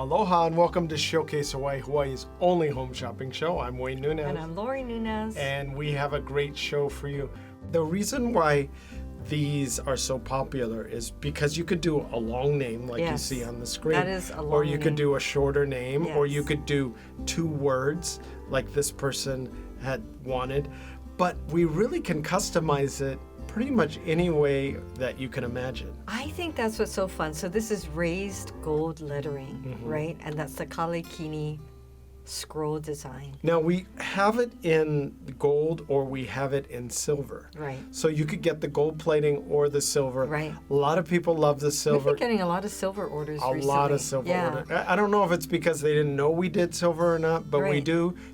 Aloha and welcome to Showcase Hawaii, Hawaii's only home shopping show. I'm Wayne Nunez. And I'm Lori Nunez. And we have a great show for you. The reason why these are so popular is because you could do a long name like you see on the screen. That is a long Or you name. could do a shorter name, or you Yes. could do 2 words like this person had wanted. But we really can customize it pretty much any way that you can imagine. I think that's what's so fun. So this is raised gold lettering, right? And that's the Kalekini scroll design. Now we have it in gold or we have it in silver. Right. So you could get the gold plating or the silver. Right. A lot of people love the We've silver. been getting a lot of silver orders A recently. lot of silver Yeah. orders. I don't know if it's because they didn't know we did silver or not, but we Right.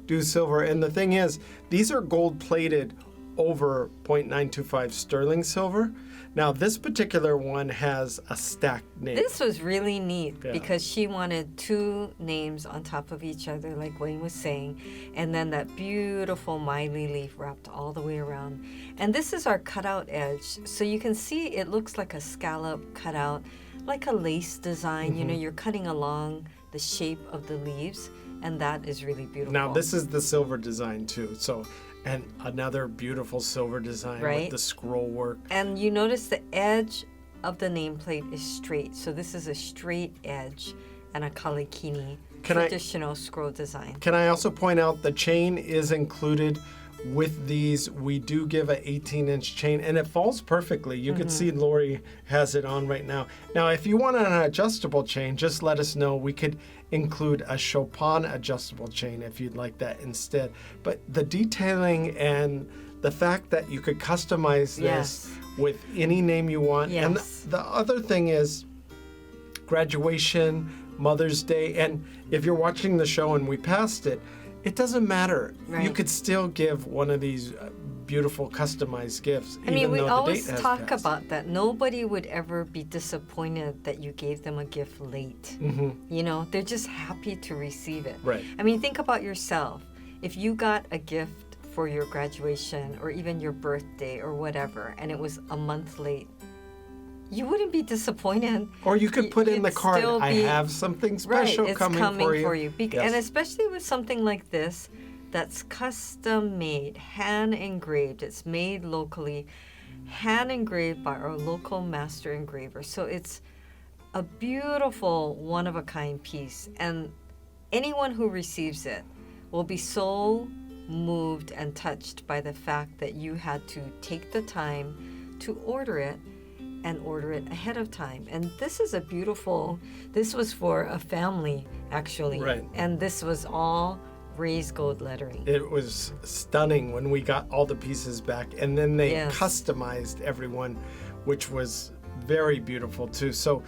do silver. And the thing is, these are gold plated over 0.925 sterling silver. Now this particular one has a stacked name. This was really neat Yeah. because she wanted 2 names on top of each other, like Wayne was saying, and then that beautiful Miley leaf wrapped all the way around. And this is our cutout edge. So you can see it looks like a scallop cutout, like a lace design. You know, you're cutting along the shape of the leaves, and that is really beautiful. Now this is the silver design too. And another beautiful silver design with Right. the scroll work. And you notice the edge of the nameplate is straight. So this is a straight edge and a Kalekini traditional scroll design. Can I also point out the chain is included with these? We do give a 18-inch chain and it falls perfectly. You can see Lori has it on right now. Now, if you want an adjustable chain, just let us know. We could include a Chopin adjustable chain if you'd like that instead. But the detailing and the fact that you could customize this with any name you want. Yes. And the other thing is graduation, Mother's Day, and if you're watching the show and we passed it, it doesn't matter. Right. You could still give one of these beautiful customized gifts. I mean, we always date has talk passed. about that. Nobody would ever be disappointed that you gave them a gift late. You know, they're just happy to receive it. Right. I mean, think about yourself. If you got a gift for your graduation or even your birthday or whatever, and it was a month late, you wouldn't be disappointed. Or you could put in the You'd card, still I be- have something special right, it's coming for you. Yes. And especially with something like this that's custom made, hand engraved. It's made locally, hand engraved by our local master engraver. So it's a beautiful, one of a kind piece. And anyone who receives it will be so moved and touched by the fact that you had to take the time to order it and order it ahead of time. And this is this was for a family actually. Right. And this was all raised gold lettering. It was stunning when we got all the pieces back, and then they Yes. customized everyone, which was very beautiful too. So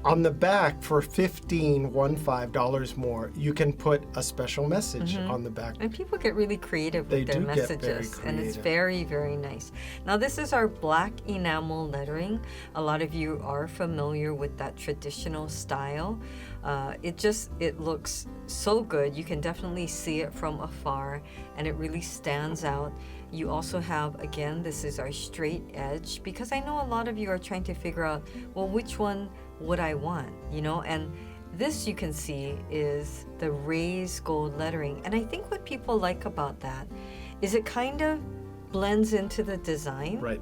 on the back, for $15 more, you can put a special message on the back. And people get really creative They with their do get very messages, and it's creative. very, very nice. Now, this is our black enamel lettering. A lot of you are familiar with that traditional style. It looks so good. You can definitely see it from afar, and it really stands out. You also have, again, this is our straight edge, because I know a lot of you are trying to figure out, well, which one would I want, you know? And this, you can see, is the raised gold lettering. And I think what people like about that is it kind of blends into the design. Right.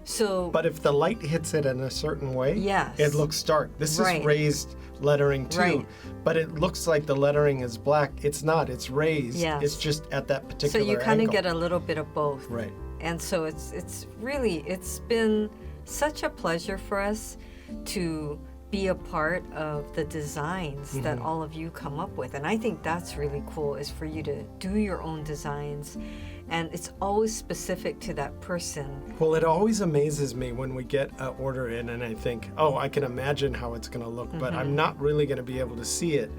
So, But if the light hits it in a certain way, Yes. it looks dark. This Right. is raised lettering too, Right. but it looks like the lettering is black. It's not. It's raised. Yes. It's just at that so particular you kind of angle. get a little bit of both. Right. And so it's been such a pleasure for us to be a part of the designs that all of you come up with. And I think that's really cool, is for you to do your own designs. And it's always specific to that person. Well, it always amazes me when we get an order in and I think, oh, I can imagine how it's going to look, but I'm not really going to be able to see it,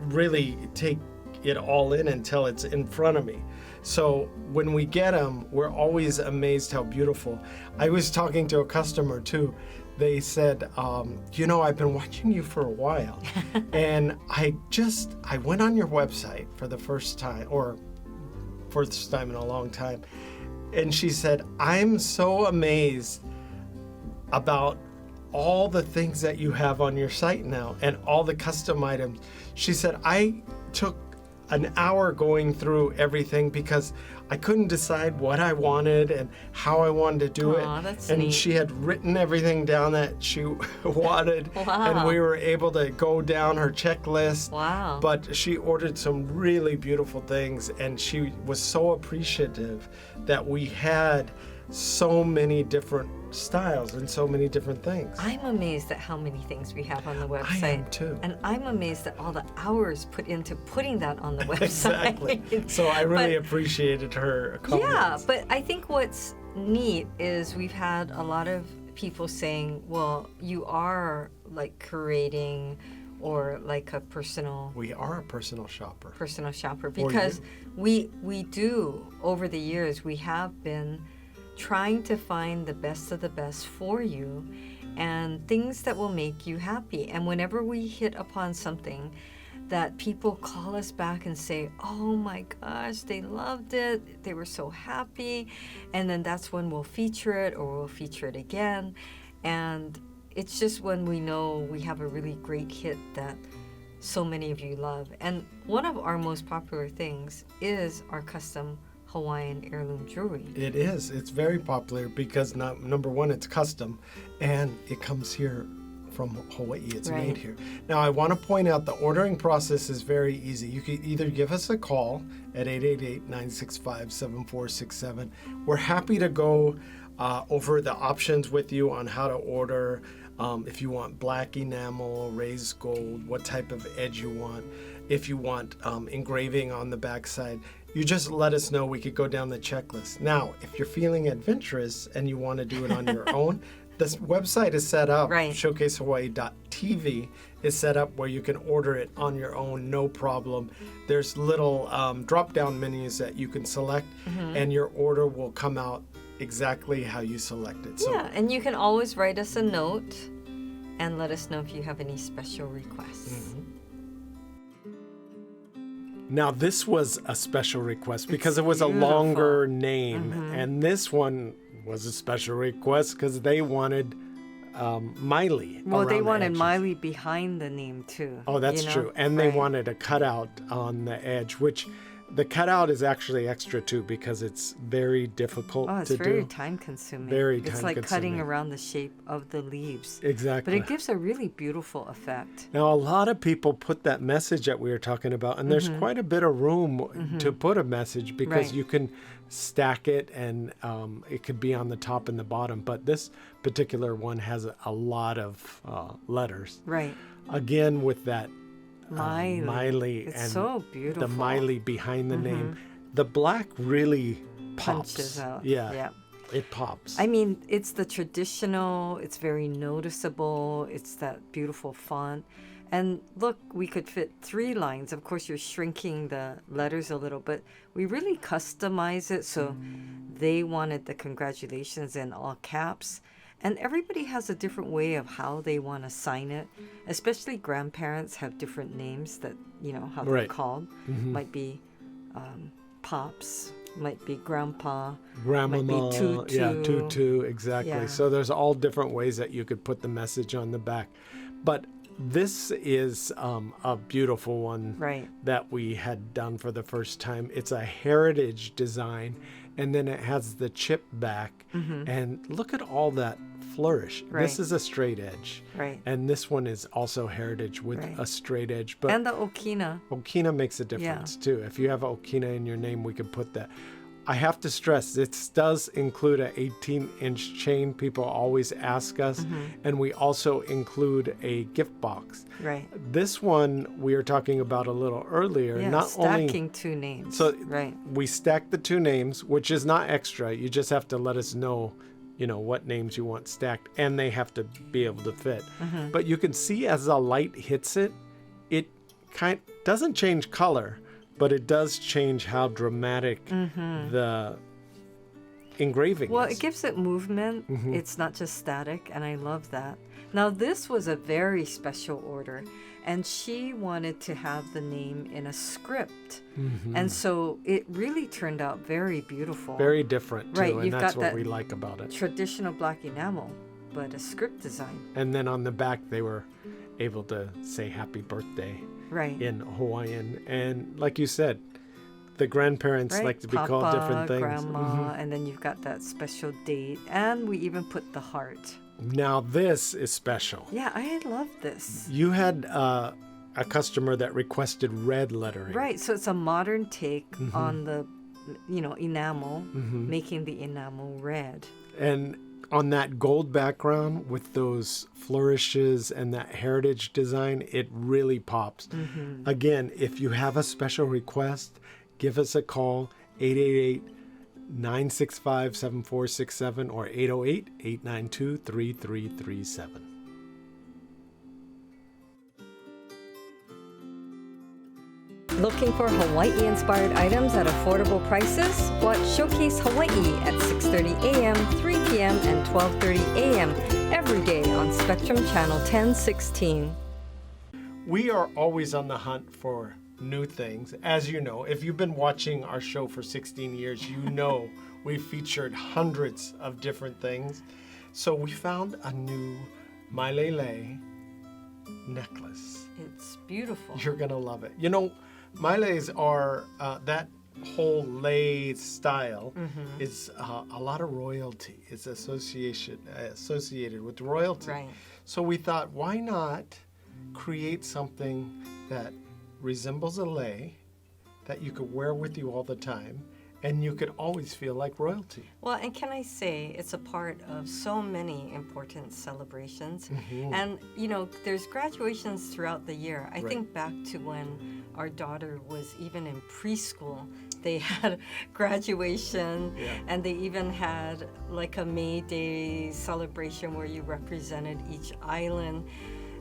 really take it all in until it's in front of me. So when we get them, we're always amazed how beautiful. I was talking to a customer too. They said, I've been watching you for a while, and I went on your website for the first time in a long time. And she said, I'm so amazed about all the things that you have on your site now and all the custom items. She said, I took an hour going through everything because I couldn't decide what I wanted and how I wanted to do Aw, it. that's And neat. she had written everything down that she wanted. Wow. And we were able to go down her checklist. Wow. But she ordered some really beautiful things, and she was so appreciative that we had so many different styles and so many different things. I'm amazed at how many things we have on the website. I am too. And I'm amazed at all the hours put into putting that on the website. Exactly. So I really appreciated her comments. Yeah, but I think what's neat is we've had a lot of people saying, well, you are like curating or like a personal We are a personal shopper. because we do, over the years, we have been trying to find the best of the best for you and things that will make you happy. And whenever we hit upon something that people call us back and say, oh my gosh, they loved it, they were so happy, and then that's when we'll feature it or we'll feature it again. And it's just when we know we have a really great hit that so many of you love. And one of our most popular things is our custom Hawaiian heirloom jewelry. It is. It's very popular because number one, it's custom, and it comes here from Hawaii. It's Right. made here. Now, I want to point out the ordering process is very easy. You can either give us a call at 888-965-7467. We're happy to go over the options with you on how to order. If you want black enamel, raised gold, what type of edge you want. If you want engraving on the backside, you just let us know. We could go down the checklist. Now, if you're feeling adventurous and you want to do it on your own, this website is set up, Right. showcasehawaii.tv is set up where you can order it on your own, no problem. There's little drop-down menus that you can select, and your order will come out exactly how you select it. So Yeah, and you can always write us a note and let us know if you have any special requests. now this was a special request because it was beautiful. a longer name, and this one was a special request because they wanted Miley. Well, they around the wanted edges. Miley behind the name too. Oh, that's you know? true. And they Right. wanted a cutout on the edge, which the cutout is actually extra too because it's very difficult Oh, it's to very do. time consuming. Very It's like cutting time-consuming. around the shape of the leaves. Exactly. But it gives a really beautiful effect. Now, a lot of people put that message that we were talking about, and there's quite a bit of room to put a message because Right. you can stack it and it could be on the top and the bottom. But this particular one has a lot of letters. Right. Again, with that Miley. and It's so beautiful. the Miley behind the name. The black really pops. Punches out. Yeah, it pops. I mean, it's the traditional, it's very noticeable, it's that beautiful font. And look, we could fit 3 lines. Of course, you're shrinking the letters a little, but we really customize it. So they wanted the congratulations in all caps. And everybody has a different way of how they want to sign it. Especially grandparents have different names that, you know, how they're Right. called. Might be Pops, might be Grandpa. Grandmama, Tutu. yeah, tutu, exactly. Yeah. So there's all different ways that you could put the message on the back. But this is a beautiful one Right. that we had done for the first time. It's a heritage design, and then it has the chip back. And look at all that flourish. This Right. is a straight edge. Right. And this one is also heritage with Right. a straight edge. But And the Okina. Okina makes a difference too. If you have Okina in your name, we could put that. I have to stress, it does include an 18-inch chain. People always ask us. And we also include a gift box. Right. This one we were talking about a little earlier. Yeah, not stacking only 2 names. so right. we stack the 2 names, which is not extra. You just have to let us know, you know, what names you want stacked, and they have to be able to fit. But you can see as the light hits it, it doesn't change color, but it does change how dramatic the engraving Well, is. it gives it movement. It's not just static, and I love that. Now, this was a very special order, and she wanted to have the name in a script. And so it really turned out very beautiful. Very different too, Right, and you've that's got what that we like about it. Traditional black enamel, but a script design. And then on the back, they were able to say happy birthday Right. in Hawaiian. And like you said, the grandparents Right? like to be Papa, called different things. Grandma, and then you've got that special date. And we even put the heart. Now this is special. Yeah, I love this. You had a customer that requested red lettering. Right, so it's a modern take on the, enamel, making the enamel red. And on that gold background with those flourishes and that heritage design, it really pops. Again, if you have a special request, give us a call, 888-965-7467 or 808-892-3337. Looking for Hawaii-inspired items at affordable prices? Watch Showcase Hawaii at 6:30 a.m., 3 p.m., and 12:30 a.m. every day on Spectrum Channel 1016. We are always on the hunt for new things. As you know, if you've been watching our show for 16 years, you know we've featured hundreds of different things. So we found a new Mailele necklace. It's beautiful. You're going to love it. You know, Mailes are, that whole lei style is a lot of royalty. It's associated with royalty. Right. So we thought, why not create something that resembles a lei that you could wear with you all the time and you could always feel like royalty. Well, and can I say it's a part of so many important celebrations. And, there's graduations throughout the year. I think back to when our daughter was even in preschool. They had graduation, and they even had like a May Day celebration where you represented each island.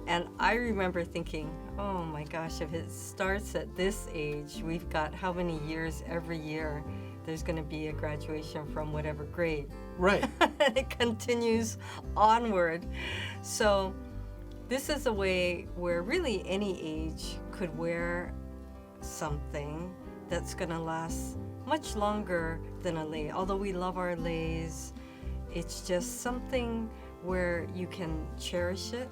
And I remember thinking, oh my gosh, if it starts at this age, we've got how many years every year there's going to be a graduation from whatever grade. Right. And it continues onward. So this is a way where really any age could wear something that's going to last much longer than a lei. Although we love our leis, it's just something where you can cherish it,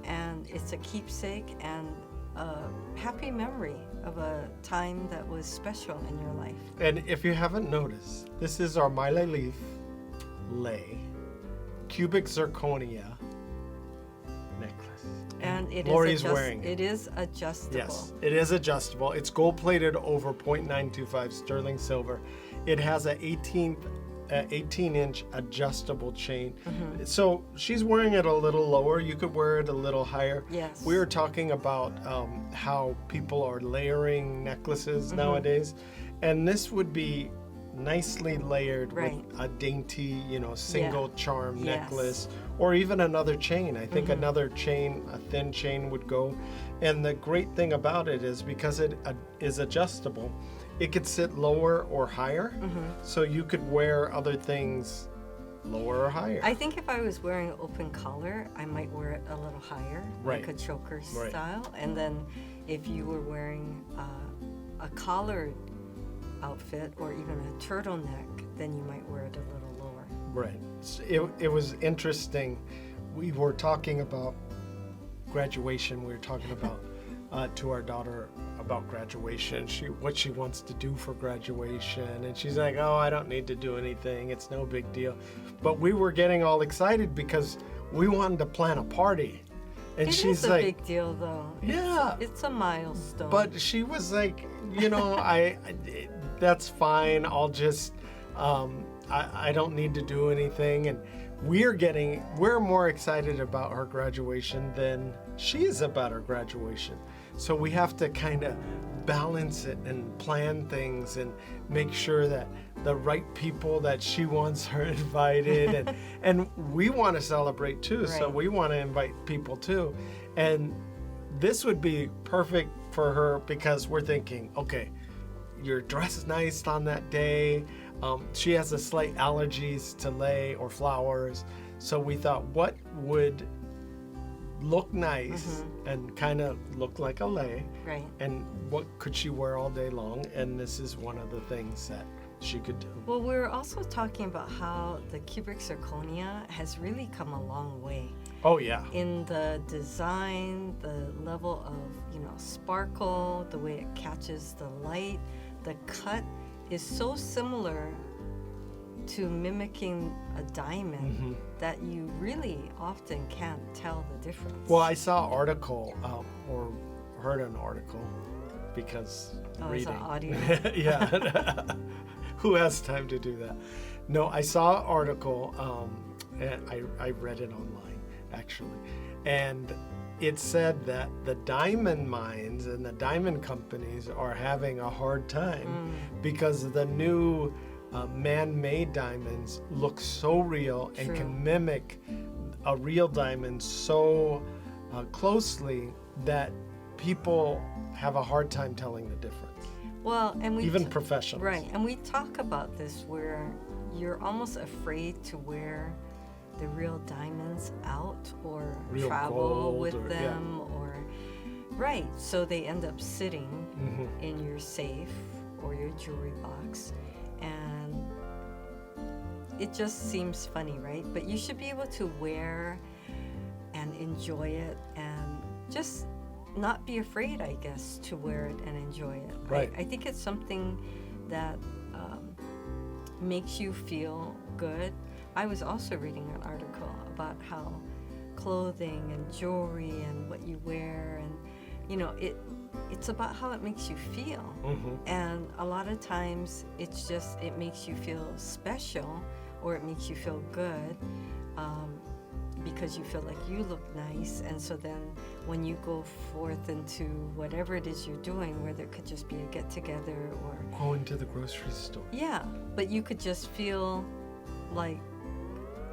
and it's a keepsake and a happy memory of a time that was special in your life. And if you haven't noticed, this is our Maile Leaf lei cubic zirconia necklace. And it Lori's wearing it is adjustable. Yes, it is adjustable. It's gold plated over 0.925 sterling silver. It has a 18-inch adjustable chain. So she's wearing it a little lower. You could wear it a little higher. Yes. We were talking about how people are layering necklaces nowadays. And this would be nicely layered with a dainty, single charm necklace, or even another chain. I think another chain, a thin chain would go. And the great thing about it is because it is adjustable, it could sit lower or higher, so you could wear other things lower or higher. I think if I was wearing open collar, I might wear it a little higher, like a choker style. And then if you were wearing a collared outfit or even a turtleneck, then you might wear it a little lower. Right. So it was interesting. We were talking about graduation. We were talking about to our daughter about graduation, what she wants to do for graduation, and she's like, oh, I don't need to do anything, it's no big deal. But we were getting all excited because we wanted to plan a party, and she's like, it's a big deal though. Yeah, it's a milestone. But she was like, I that's fine, I'll just I don't need to do anything. And we're more excited about her graduation than she is about her graduation. So we have to kind of balance it and plan things and make sure that the right people that she wants are invited, and we want to celebrate too. So we want to invite people too. And this would be perfect for her because we're thinking, okay, you're dressed nice on that day. She has a slight allergies to lei or flowers. So we thought, what would look nice and kind of look like a lei, and what could she wear all day long? And this is one of the things that she could do. Well, we're also talking about how the cubic zirconia has really come a long way Oh yeah. in the design, the level of, sparkle, the way it catches the light. The cut is so similar to mimicking a diamond that you really often can't tell the difference. Well, I saw an article or heard an article because reading. It's an audio. Yeah. Who has time to do that? No, I saw an article, and I read it online, actually. And it said that the diamond mines and the diamond companies are having a hard time because the new man-made diamonds look so real and can mimic a real diamond so closely that people have a hard time telling the difference. Well, and we even professionals. Right, and we talk about this where you're almost afraid to wear the real diamonds out or Real travel gold with or- them or right, so they end up sitting in your safe or your jewelry box, and it just seems funny, right? But you should be able to wear and enjoy it and just not be afraid, I guess, to wear it and enjoy it. Right. I think it's something that makes you feel good. I was also reading an article about how clothing and jewelry and what you wear and it's about how it makes you feel. And a lot of times it makes you feel special or it makes you feel good because you feel like you look nice. And so then when you go forth into whatever it is you're doing, whether it could just be a get-together or Going to the grocery store. yeah, but you could just feel like,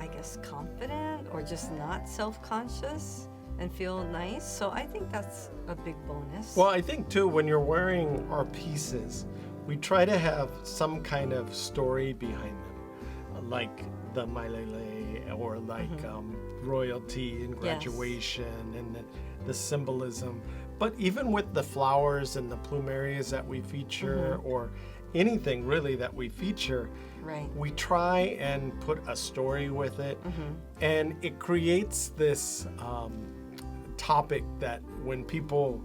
I guess, confident or just not self-conscious and feel nice. So I think that's a big bonus. Well, I think too, when you're wearing our pieces, we try to have some kind of story behind them, like the mailele or like royalty and graduation and the symbolism. But even with the flowers and the plumerias that we feature or anything really that we feature, right. we try and put a story with it, and it creates this topic that when people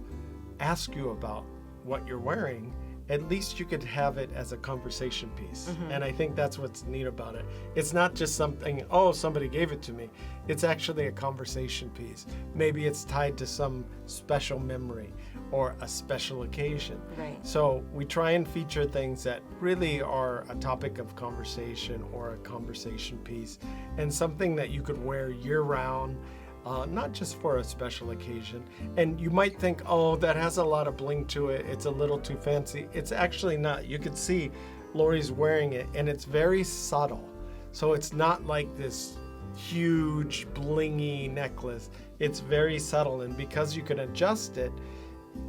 ask you about what you're wearing, at least you could have it as a conversation piece. And I think that's what's neat about it. It's not just something, oh, somebody gave it to me. It's actually a conversation piece. Maybe it's tied to some special memory or a special occasion. Right. So we try and feature things that really are a topic of conversation or a conversation piece, and something that you could wear year-round, not just for a special occasion. And you might think, oh, that has a lot of bling to it, it's a little too fancy. It's actually not. You could see Lori's wearing it, and it's very subtle. So it's not like this huge blingy necklace. It's very subtle, and because you can adjust it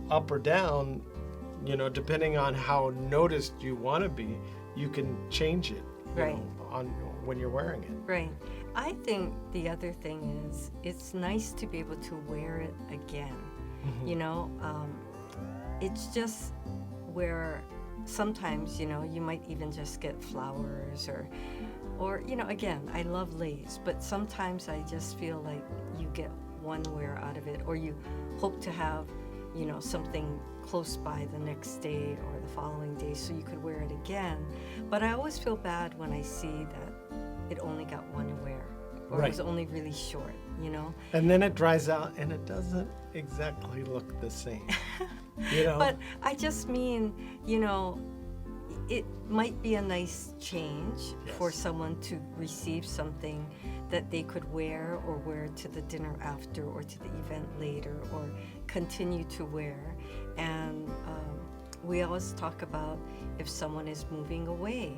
up or down, depending on how noticed you want to be, you can change it Right. on when you're wearing it. Right. I think the other thing is it's nice to be able to wear it again. It's just where sometimes, you might even just get flowers or again, I love lace, but sometimes I just feel like you get one wear out of it, or you hope to have, something close by the next day or the following day so you could wear it again. But I always feel bad when I see that it only got one wear or Right. it was only really short, And then it dries out and it doesn't exactly look the same. But I just mean, it might be a nice change for Yes. someone to receive something that they could wear or wear to the dinner after or to the event later or continue to wear. And we always talk about if someone is moving away,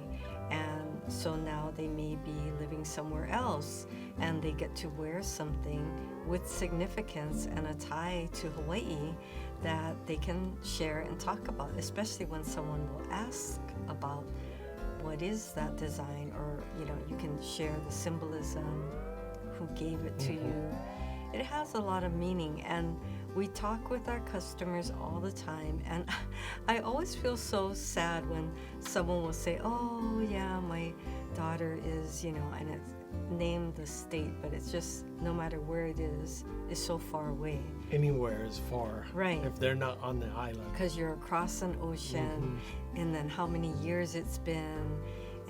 and so now they may be living somewhere else and they get to wear something with significance and a tie to Hawaii that they can share and talk about, especially when someone will ask about what is that design, or you can share the symbolism, who gave it to you. It has a lot of meaning, and we talk with our customers all the time, and I always feel so sad when someone will say, oh yeah, my daughter is, and it's named the state, but it's just no matter where it is so far away. Anywhere is far. Right. If they're not on the island. Because you're across an ocean, and then how many years it's been,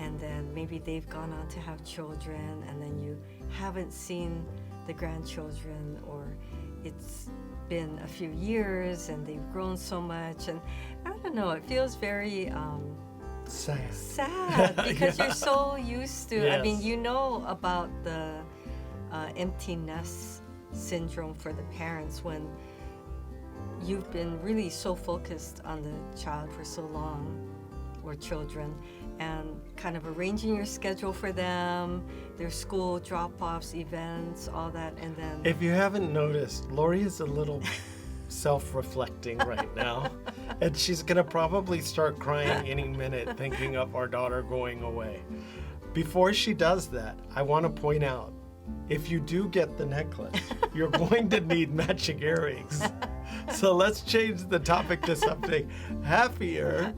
and then maybe they've gone on to have children, and then you haven't seen the grandchildren, or it's been a few years and they've grown so much, and I don't know, it feels very sad because you're so used to, I mean, about the empty nest syndrome for the parents when you've been really so focused on the child for so long, or children, and kind of arranging your schedule for them, their school drop-offs, events, all that, and then... If you haven't noticed, Lori is a little self-reflecting right now, and she's going to probably start crying any minute thinking of our daughter going away. Before she does that, I want to point out, if you do get the necklace, you're going to need matching earrings. So let's change the topic to something happier.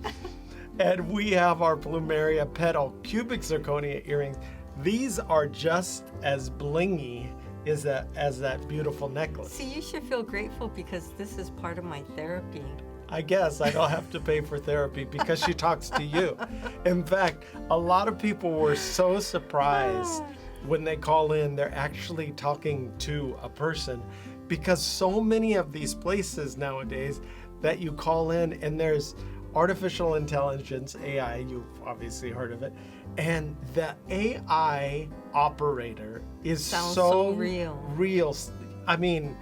And we have our Plumeria Petal cubic zirconia earrings. These are just as blingy as that beautiful necklace. See, you should feel grateful because this is part of my therapy. I guess I don't have to pay for therapy because she talks to you. In fact, a lot of people were so surprised when they call in, they're actually talking to a person, because so many of these places nowadays that you call in and there's artificial intelligence, AI, you've obviously heard of it, and the AI operator is so real. I mean,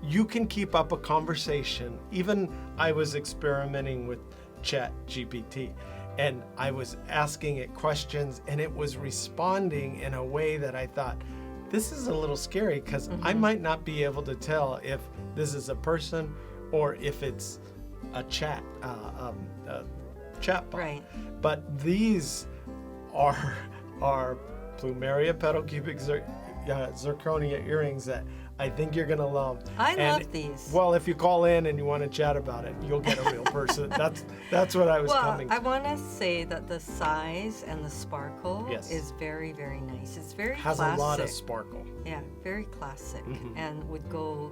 you can keep up a conversation. Even I was experimenting with ChatGPT, and I was asking it questions, and it was responding in a way that I thought, this is a little scary, because I might not be able to tell if this is a person or if it's a chatbot. Right. But these are Plumeria Petal Cubic Zirconia earrings that I think you're gonna love. I love these. Well, if you call in and you want to chat about it, you'll get a real person. That's what I was coming to. I want to say that the size and the sparkle is very, very nice. It's very has classic. A lot of sparkle. Yeah, very classic, and would go.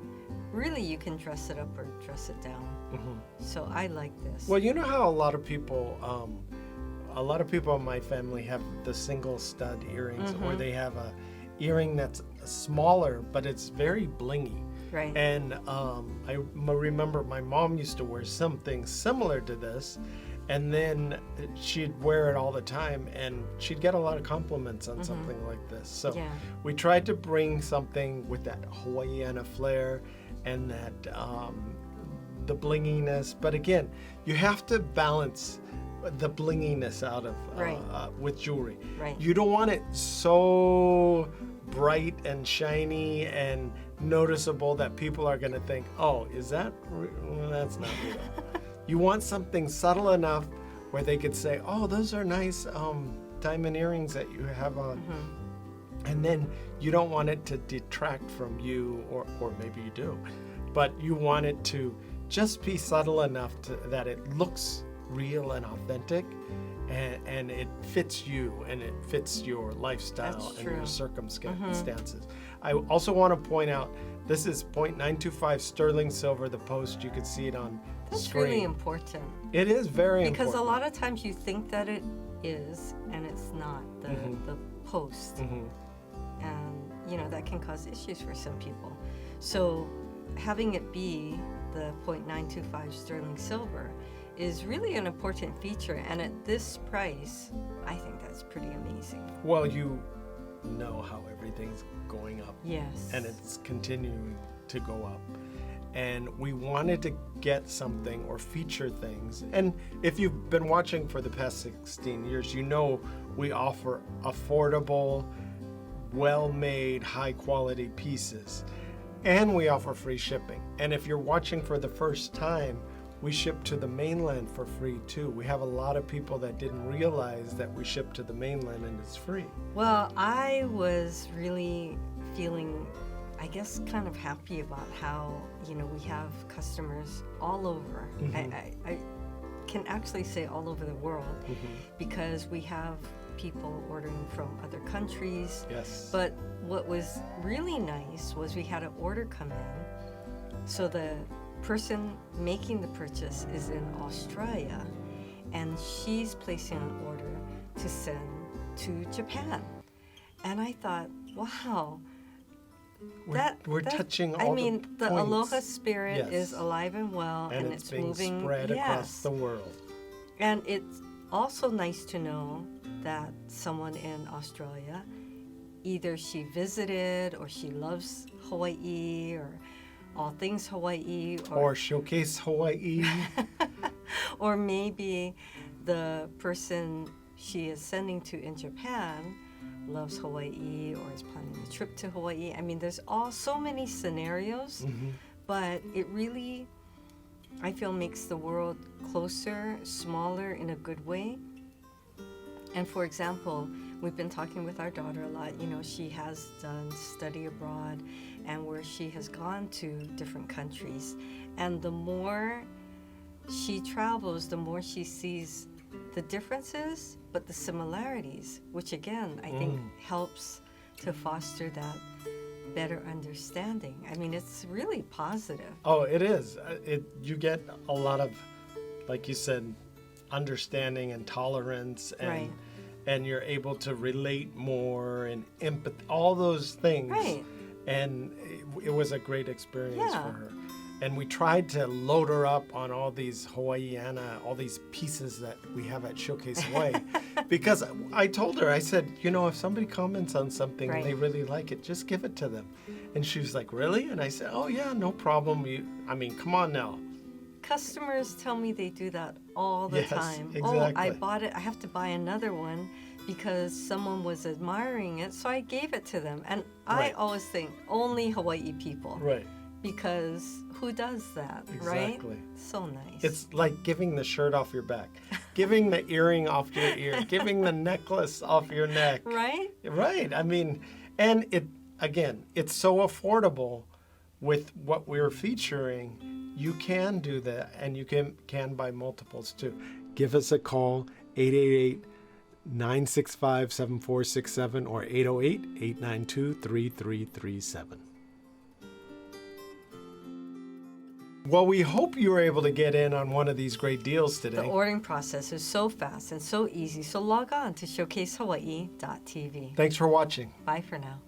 Really, you can dress it up or dress it down. So I like this. Well, you know how a lot of people in my family have the single stud earrings, or they have a earring that's smaller, but it's very blingy. Right. And I remember my mom used to wear something similar to this, and then she'd wear it all the time, and she'd get a lot of compliments on something like this. So we tried to bring something with that Hawaiian flair and that the blinginess. But again, you have to balance the blinginess out of with jewelry. Right. You don't want it so bright and shiny and noticeable that people are going to think, oh, is that well, that's not real. You want something subtle enough where they could say, oh, those are nice diamond earrings that you have on. And then you don't want it to detract from you, or maybe you do, but you want it to just be subtle enough that it looks real and authentic, and it fits you and it fits your lifestyle and your circumstances. I also want to point out, this is 0.925 sterling silver, the post. You can see it on That's screen. really important. It is very important. Because a lot of times you think that it is, and it's not, the post. And, that can cause issues for some people. So having it be the 0.925 sterling silver is really an important feature. And at this price, I think that's pretty amazing. Well, you know how everything's going up. Yes. And it's continuing to go up. And we wanted to get something or feature things. And if you've been watching for the past 16 years, you know we offer affordable, well-made, high-quality pieces. And we offer free shipping. And if you're watching for the first time, we ship to the mainland for free too. We have a lot of people that didn't realize that we ship to the mainland and it's free. Well, I was really feeling I guess kind of happy about how, you know, we have customers all over. I can actually say all over the world because we have people ordering from other countries. Yes. But what was really nice was we had an order come in. So the person making the purchase is in Australia, and she's placing an order to send to Japan. And I thought, wow, we're touching all I mean, the points. Aloha spirit Yes. is alive and well, and it's being moving. spread Yes. across the world. And it's also nice to know that someone in Australia, either she visited or she loves Hawaii or all things Hawaii, Or Showcase Hawaii. or maybe the person she is sending to in Japan loves Hawaii or is planning a trip to Hawaii. I mean, there's so many scenarios, but it really, I feel, makes the world closer, smaller in a good way. And for example, we've been talking with our daughter a lot. You know, she has done study abroad and where she has gone to different countries. And the more she travels, the more she sees the differences, but the similarities, which again, I think helps to foster that better understanding. I mean, it's really positive. Oh, it is. You get a lot of, like you said, understanding and tolerance, and you're able to relate more and empathy, all those things. Right. And it was a great experience Yeah. for her. And we tried to load her up on all these Hawaiiana, all these pieces that we have at Showcase Hawaii. Because I told her, I said, you know, if somebody comments on something and they really like it, just give it to them. And she was like, really? And I said, oh yeah, no problem. I mean, come on now. Customers tell me they do that all the Yes, time. exactly. Oh, I bought it. I have to buy another one because someone was admiring it, so I gave it to them. And I Right. always think only Hawaii people. Right. Because who does that, right? Exactly. So nice. It's like giving the shirt off your back, giving the earring off your ear, giving the necklace off your neck. right? Right. I mean, and it's so affordable with what we're featuring. You can do that, and you can buy multiples too. Give us a call, 888-965-7467 or 808-892-3337. Well, we hope you were able to get in on one of these great deals today. The ordering process is so fast and so easy, so log on to showcasehawaii.tv. Thanks for watching. Bye for now.